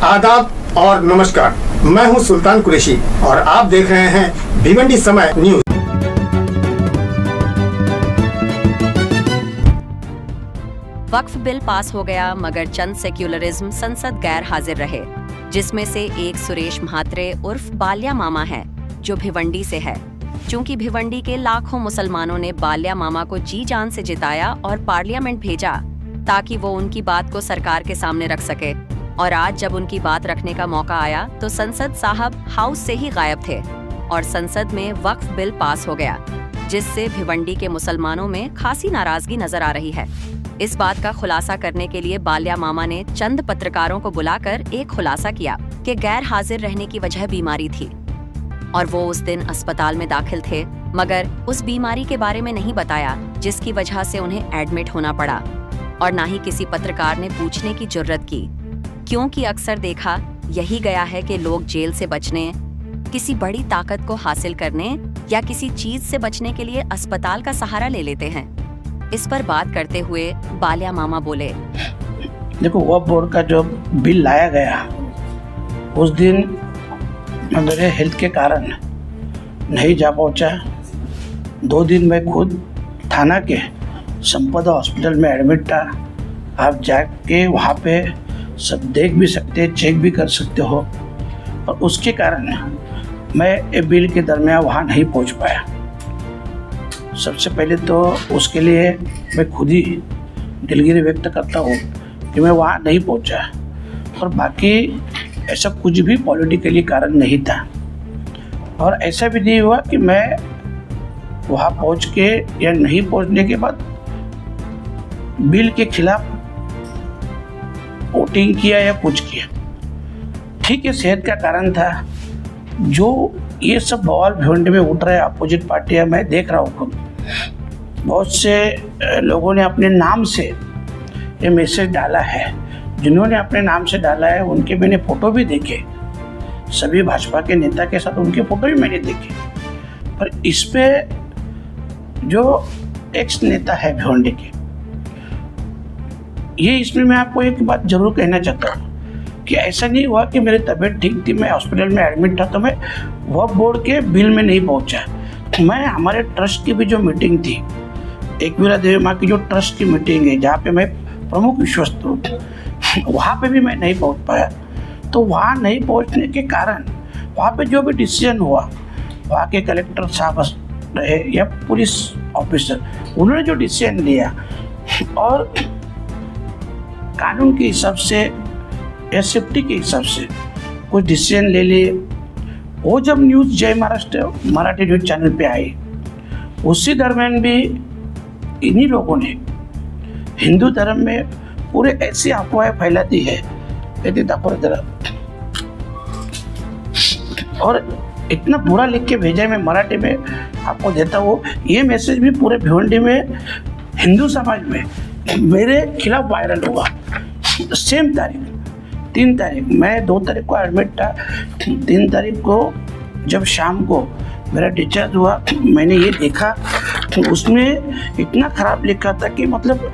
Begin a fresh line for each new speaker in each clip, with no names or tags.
आदाब और नमस्कार, मैं हूं सुल्तान कुरैशी और आप देख रहे हैं भिवंडी समय न्यूज।
वक्फ बिल पास हो गया मगर चंद सेक्युलरिज्म संसद गैर हाजिर रहे, जिसमें से एक सुरेश म्हात्रे उर्फ बाल्या मामा है जो भिवंडी से है। चूंकि भिवंडी के लाखों मुसलमानों ने बाल्या मामा को जी जान से जिताया और पार्लियामेंट भेजा ताकि वो उनकी बात को सरकार के सामने रख सके, और आज जब उनकी बात रखने का मौका आया तो संसद साहब हाउस से ही गायब थे और संसद में वक्फ बिल पास हो गया, जिससे भिवंडी के मुसलमानों में खासी नाराजगी नजर आ रही है। इस बात का खुलासा करने के लिए बाल्या मामा ने चंद पत्रकारों को बुलाकर एक खुलासा किया कि गैर हाजिर रहने की वजह बीमारी थी और वो उस दिन अस्पताल में दाखिल थे, मगर उस बीमारी के बारे में नहीं बताया जिसकी वजह से उन्हें एडमिट होना पड़ा, और ना ही किसी पत्रकार ने पूछने की जुर्रत की, क्योंकि अक्सर देखा यही गया है कि लोग जेल से बचने, किसी बड़ी ताकत को हासिल करने या किसी चीज से बचने के लिए अस्पताल का सहारा ले लेते हैं। इस पर बात करते हुए बाल्या मामा बोले,
देखो, वक्फ बोर्ड का जो बिल लाया गया उस दिन मेरे हेल्थ के कारण नहीं जा पहुंचा। 2 दिन मैं खुद थाना के संपदा हॉस्पिटल में एडमिट था। आप जाके वहाँ पे सब देख भी सकते, चेक भी कर सकते हो, और उसके कारण मैं ए बिल के दरमियान वहाँ नहीं पहुँच पाया। सबसे पहले तो उसके लिए मैं खुद ही दिलगिरी व्यक्त करता हूँ कि मैं वहाँ नहीं पहुँचा, और बाकी ऐसा कुछ भी पॉलिटिकली कारण नहीं था, और ऐसा भी नहीं हुआ कि मैं वहाँ पहुँच के या नहीं पहुँचने के बाद बिल के खिलाफ वोटिंग किया या कुछ किया। ठीक है, सेहत का कारण था। जो ये सब बवाल भिवंडी में उठ रहे हैं अपोजिट पार्टियां, मैं देख रहा हूँ खुद, बहुत से लोगों ने अपने नाम से ये मैसेज डाला है। जिन्होंने अपने नाम से डाला है उनके मैंने फ़ोटो भी देखे, सभी भाजपा के नेता के साथ उनके फ़ोटो भी मैंने देखे। पर इस पे जो एक्स नेता है भिवंडी के, ये इसमें मैं आपको एक बात जरूर कहना चाहता हूँ कि ऐसा नहीं हुआ कि मेरी तबीयत ठीक थी, मैं हॉस्पिटल में एडमिट था तो मैं वक्फ बोर्ड के बिल में नहीं पहुँचा। मैं हमारे ट्रस्ट की भी जो मीटिंग थी, एकवीरा देवी माँ की जो ट्रस्ट की मीटिंग है जहाँ पे मैं प्रमुख विश्वस्त हूँ, वहाँ पे भी मैं नहीं पहुँच पाया। तो वहाँ नहीं पहुँचने के कारण वहाँ पे जो भी डिसीजन हुआ, वहाँ के कलेक्टर साहब रहे या पुलिस ऑफिसर, उन्होंने जो डिसीजन लिया और कानून के हिसाब से या सेफ्टी के हिसाब से कुछ डिसीजन ले लिए, वो जब न्यूज़ जय महाराष्ट्र मराठी न्यूज़ चैनल पे आई, उसी दरमियान भी इन्हीं लोगों ने हिंदू धर्म में पूरे ऐसी अफवाहें फैला दी है, और इतना बुरा लिख के भेजा है। मैं मराठी में आपको देता हूँ, ये मैसेज भी पूरे भिवंडी में हिंदू समाज में मेरे खिलाफ वायरल हुआ। सेम तारीख 3 तारीख, मैं 2 तारीख को एडमिट था, 3 तारीख को जब शाम को मेरा डिस्चार्ज हुआ, मैंने ये देखा तो उसमें इतना ख़राब लिखा था कि मतलब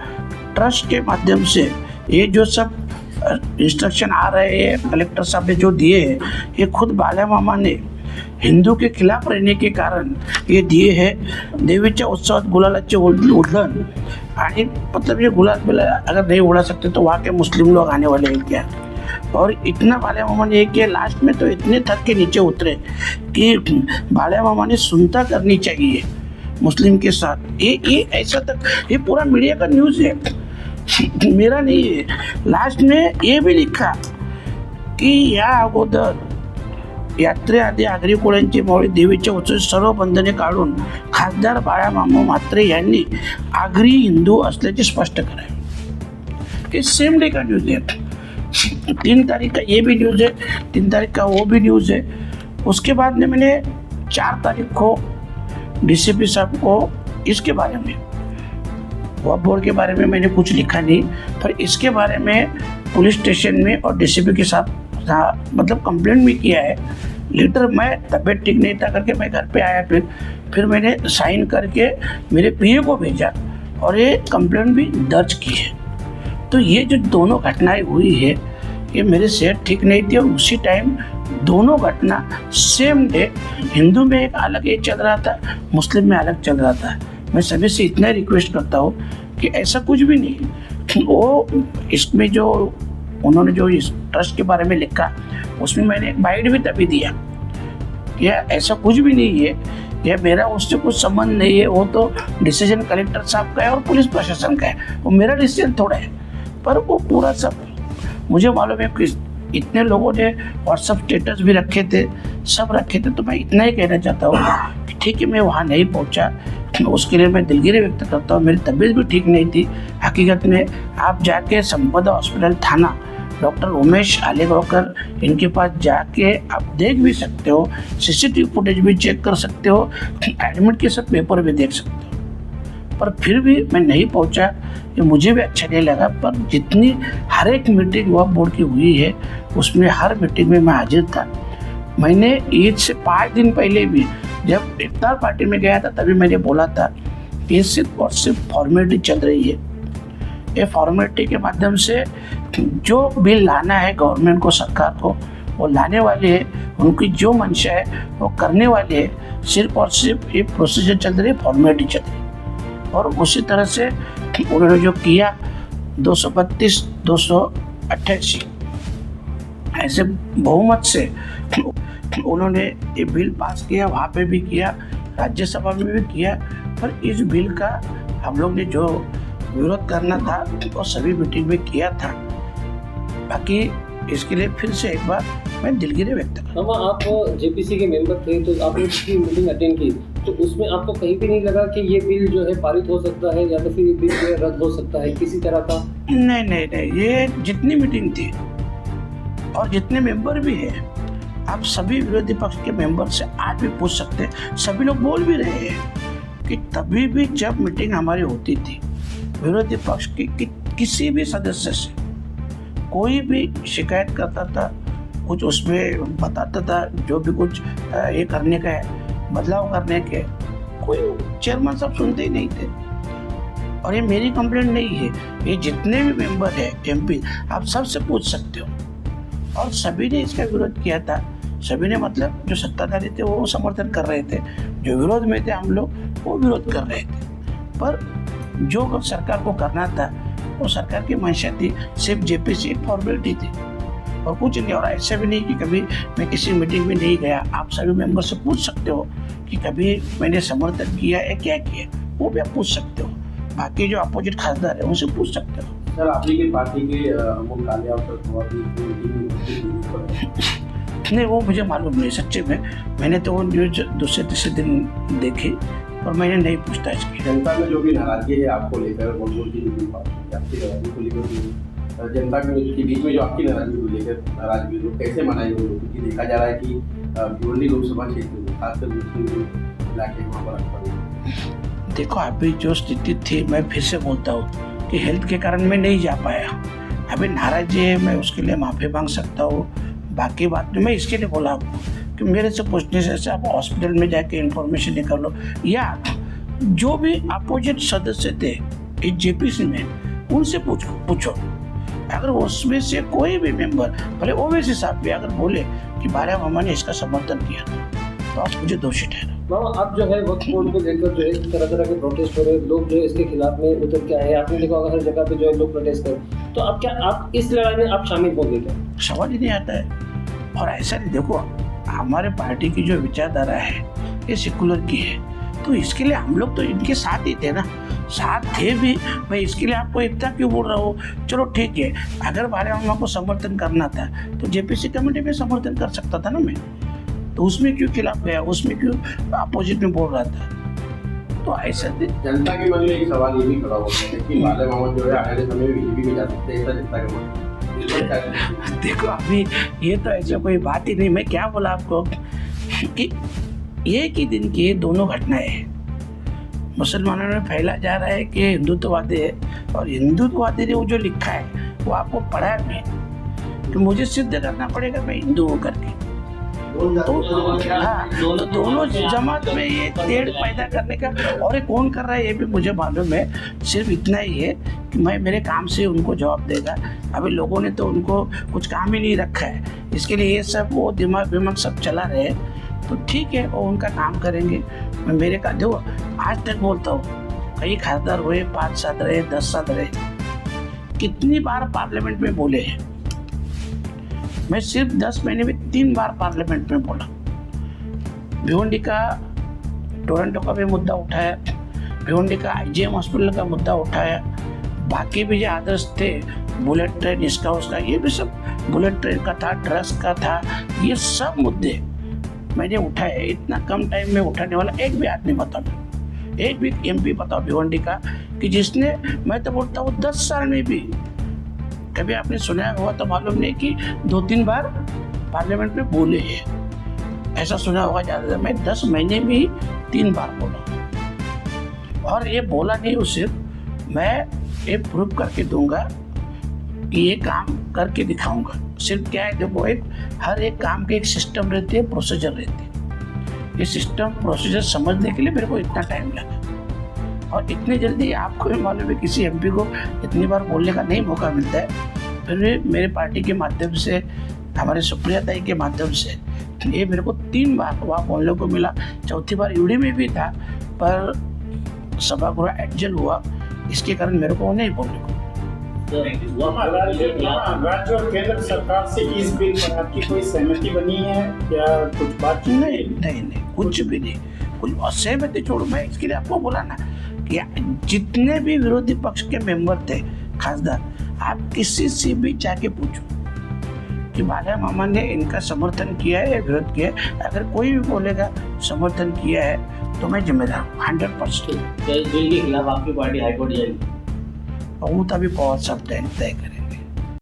ट्रस्ट के माध्यम से ये जो सब इंस्ट्रक्शन आ रहे हैं कलेक्टर साहब ने जो दिए हैं, ये खुद बाल्या मामा ने हिंदू के खिलाफ रहने के कारण ये दिए हैं। देवीच्या उत्सवात गुलालाचे उधळण, आणि मतलब ये गुलाल अगर नहीं उड़ा सकते तो वहाँ के मुस्लिम लोग आने वाले हैं क्या। और इतना बाल्या मामा ने किया, लास्ट में तो इतने थक के नीचे उतरे कि बाल्या मामा ने सुनता करनी चाहिए मुस्लिम के साथ। ये ऐसा तक, ये पूरा मीडिया का न्यूज़ है, मेरा नहीं है। लास्ट में ये भी लिखा की या अगोदर यात्रेआधी आगरी कोळ्यांची मावळी देवीच्या उत्सवात सर्व बंधने काढून खासदार बाळा मामा म्हात्रे यांनी आगरी हिंदू असल्याचे स्पष्ट करावे। ये सेम डे का न्यूज़ है, 3 तारीख का ये भी न्यूज़ है, 3 तारीख का वो भी न्यूज़ है। उसके बाद में मैंने 4 तारीख को डीसीपी साहब को इसके बारे में, वक्फ बोर्ड के बारे में मैंने कुछ लिखा नहीं, पर इसके बारे में पुलिस स्टेशन में और डीसीपी के साथ मतलब कंप्लेंट भी किया है। लेटर मैं तबीयत ठीक नहीं था करके मैं घर पे आया, फिर मैंने साइन करके मेरे पीए को भेजा और ये कंप्लेंट भी दर्ज की है। तो ये जो दोनों घटनाएं हुई है, कि मेरी सेहत ठीक नहीं थी और उसी टाइम दोनों घटना सेम डे हिंदू में एक अलग ये चल रहा था, मुस्लिम में अलग चल रहा था। मैं सभी से इतना रिक्वेस्ट करता हूँ कि ऐसा कुछ भी नहीं। वो इसमें जो उन्होंने जो इस ट्रस्ट के बारे में लिखा उसमें मैंने एक बाइट भी तभी दिया कि ऐसा कुछ भी नहीं है, यह मेरा उससे कुछ संबंध नहीं है, वो तो डिसीजन कलेक्टर साहब का है और पुलिस प्रशासन का है, वो मेरा डिसीजन थोड़ा है। पर वो पूरा सब मुझे मालूम है कि इतने लोगों ने व्हाट्सएप स्टेटस भी रखे थे, सब रखे थे, तो मैं इतना ही कहना चाहता हूँ कि ठीक है मैं वहाँ नहीं पहुँचा, उसके लिए मैं दिलगिरी व्यक्त करता हूँ। मेरी तबीयत भी ठीक नहीं थी। हकीकत में आप जाके संपदा हॉस्पिटल थाना डॉक्टर उमेश आलेगांवकर इनके पास जाके आप देख भी सकते हो, सीसीटीवी फुटेज भी चेक कर सकते हो, एडमिट के सब पेपर भी देख सकते हो। पर फिर भी मैं नहीं पहुंचा, ये मुझे भी अच्छा नहीं लगा। पर जितनी हर एक मीटिंग वह बोर्ड की हुई है उसमें हर मीटिंग में मैं हाजिर था। मैंने ईद से 5 दिन पहले भी जब इफ्तार पार्टी में गया था तभी मैंने बोला था कि सिर्फ और सिर्फ फॉर्मेलिटी चल रही है। ये फॉर्मेलिटी के माध्यम से जो बिल लाना है गवर्नमेंट को, सरकार को, वो लाने वाले हैं, उनकी जो मंशा है वो करने वाले हैं। सिर्फ और सिर्फ ये प्रोसीजर चल रही है, फॉर्मेलिटी चल रही है। और उसी तरह से उन्होंने जो किया 232, 288 ऐसे बहुमत से उन्होंने ये बिल पास किया, वहाँ पे भी किया, राज्यसभा में भी किया। पर इस बिल का हम लोग ने जो विरोध करना था वो सभी मीटिंग में किया था। बाकी इसके लिए फिर से एक बार मैं दिलगिरी व्यक्त करता हूँ।
आप जेपीसी के मेंबर थे तो आपने उसकी मीटिंग अटेंड की, तो उसमें आपको कहीं भी नहीं लगा कि ये बिल जो है पारित हो सकता है या तो फिर ये बिल जो है रद्द हो सकता है किसी तरह का?
नहीं, ये जितनी मीटिंग थी और जितने मेंबर भी हैं, आप सभी विरोधी पक्ष के मेंबर से आज भी पूछ सकते हैं। सभी लोग बोल भी रहे हैं कि तभी भी जब मीटिंग हमारी होती थी, विरोधी पक्ष के किसी भी सदस्य से कोई भी शिकायत करता था, कुछ उसमें बताता था, जो भी कुछ ये करने का है, बदलाव करने के, कोई चेयरमैन साहब सुनते ही नहीं थे। और ये मेरी कंप्लेंट नहीं है, ये जितने भी मेंबर है एमपी, आप सबसे पूछ सकते हो। और सभी ने इसका विरोध किया था। सभी ने मतलब जो सत्ताधारी थे वो समर्थन कर रहे थे, जो विरोध में थे हम लोग वो विरोध कर रहे थे। पर जो सरकार को करना था वो सरकार की मंशा थी, सिर्फ जेपीसी एक फॉर्मेलिटी थी और कुछ नहीं। और ऐसा भी नहीं कि कभी मैं किसी मीटिंग में नहीं गया। आप सभी मेंबर से पूछ सकते हो कि कभी मैंने समर्थन किया है, क्या किया, वो भी आप पूछ सकते हो। बाकी जो अपोजिट खासदार है उनसे पूछ सकते हो।
सर, आपकी पार्टी के अमोल कालिया
नहीं, वो मुझे मालूम नहीं सच्चे में। मैंने तो वो न्यूज दूसरे तीसरे दिन देखी और मैंने नहीं पूछता इसकी।
जनता में जो भी नाराजगी है आपको लेकर, वोट की आपकी नाराजगी को लेकर, जनता के बीच में जो आपकी नाराजगी को लेकर नाराजगी लोग कैसे मनाएंगे? क्योंकि देखा जा रहा है कि भिवंडी लोकसभा क्षेत्र में खासकर मुस्लिम इलाके वहाँ पर
देखो, अभी जो स्थिति थी, मैं फिर से बोलता हूँ कि हेल्थ के कारण मैं नहीं जा पाया। अभी नाराजगी है, मैं उसके लिए माफ़ी मांग सकता हूँ। बाकी बात मैं इसके लिए बोला आपको कि मेरे से पूछने से आप हॉस्पिटल में जाके इन्फॉर्मेशन निकाल लो, या जो भी अपोजिट सदस्य थे इस जेपीसी में उनसे पूछो। अगर उसमें से कोई भी मेंबर, भले ओवैसी साहब भी अगर बोले कि बाला मामा ने इसका समर्थन किया तो आप मुझे दोषी ठहरा।
मामा, आप जो है वक्त बोर्ड को लेकर जो है तरह तरह के प्रोटेस्ट हो रहे हैं, लोग जो है इसके खिलाफ में उतर के आए। आपने देखा होगा हर जगह पे जो है लोग प्रोटेस्ट कर, तो आप इस लड़ाई में आप शामिल होंगे क्या?
सवाल ही नहीं आता है। और ऐसा नहीं, देखो हमारे पार्टी की जो विचारधारा है ये सेकुलर की है, तो इसके लिए हम लोग तो इनके साथ ही थे ना, साथ थे भी। मैं इसके लिए आपको इतना क्यों बोल रहा हूँ? चलो ठीक है, अगर बाला मामा को समर्थन करना था तो जेपीसी कमेटी में समर्थन कर सकता था ना मैं, तो उसमें क्यों खिलाफ गया, उसमें क्यों अपोजिट में बोल रहा था? तो ऐसा
जनता के मन में एक सवाल ये भी खड़ा होता है कि बाला मामा जो है आने वाले समय में बीजेपी में जा सकते हैं, ऐसा जनता का मन।
देखो, अभी ये तो ऐसा कोई बात ही नहीं। मैं क्या बोला आपको कि एक ही दिन की दोनों घटनाएं हैं। मुसलमानों में फैला जा रहा है कि हिंदुत्ववादी है, और हिंदुत्ववादी ने वो जो लिखा है वो आपको पढ़ा भी कि मुझे सिद्ध करना पड़ेगा मैं हिंदू हूँ करके। तो हाँ, तो दोनों जमात में ये तेड़ पैदा करने का, और ये कौन कर रहा है ये भी मुझे मालूम है। सिर्फ इतना ही है कि मैं मेरे काम से उनको जवाब देगा। अभी लोगों ने तो उनको कुछ काम ही नहीं रखा है, इसके लिए ये सब वो दिमाग विमाग सब चला रहे हैं। तो ठीक है, वो उनका काम करेंगे। मैं मेरे का देखो, आज तक बोलता हूँ, कई खासदार हुए, 5 साल रहे, 10 साल रहे, कितनी बार पार्लियामेंट में बोले हैं। मैं सिर्फ 10 महीने में 3 बार पार्लियामेंट में बोला। भिवंडी का, टोरंटो का भी मुद्दा उठाया, भिवंडी का IGM हॉस्पिटल का मुद्दा उठाया, बाकी भी जो आदर्श थे, बुलेट ट्रेन इसका उसका, ये भी सब बुलेट ट्रेन का था, ड्रग्स का था, ये सब मुद्दे मैंने उठाए। इतना कम टाइम में उठाने वाला एक भी आदमी बताओ, एक भी MP बताओ भिवंडी का कि जिसने, मैं तो बोलता हूँ 10 साल में भी कभी आपने सुना हुआ तो मालूम नहीं कि 2-3 बार पार्लियामेंट में बोले हैं, ऐसा सुना होगा ज़्यादा। मैं 10 महीने में ही 3 बार बोला, और ये बोला नहीं, उसे मैं ये प्रूव करके दूंगा कि ये काम करके दिखाऊंगा। सिर्फ क्या है, देखो, एक हर एक काम के एक सिस्टम रहती है, प्रोसीजर रहती है। ये सिस्टम प्रोसीजर समझने के लिए मेरे को इतना टाइम लगा, और इतनी जल्दी आपको भी मालूम है किसी MP को इतनी बार बोलने का नहीं मौका मिलता है। फिर भी मेरे पार्टी के माध्यम से, हमारे सुप्रिया ताई के माध्यम से ये मेरे को 3 बार वहाँ बोलने को मिला। चौथी बार यूडी में भी था, पर सभागृह एडजल हुआ, इसके कारण मेरे को नहीं बोलने को।
राज्य और केंद्र सरकार से इस बिल पर आपकी कोई सहमति बनी है या कुछ बात?
नहीं, कुछ भी नहीं, कुछ असहमति छोड़ो। मैं इसके लिए आपको बोला ना कि जितने भी विरोधी पक्ष के मेंबर थे, खासदार, आप किसी से भी जाके पूछो कि बालिया मामा ने इनका समर्थन किया है या विरोध किया है। अगर कोई भी बोलेगा समर्थन किया है तो मैं जिम्मेदार हूँ 100%।
इस बिल के खिलाफ आपकी पार्टी हाईकोर्ट जाएगी?
वो तभी बहुत सब तय करें।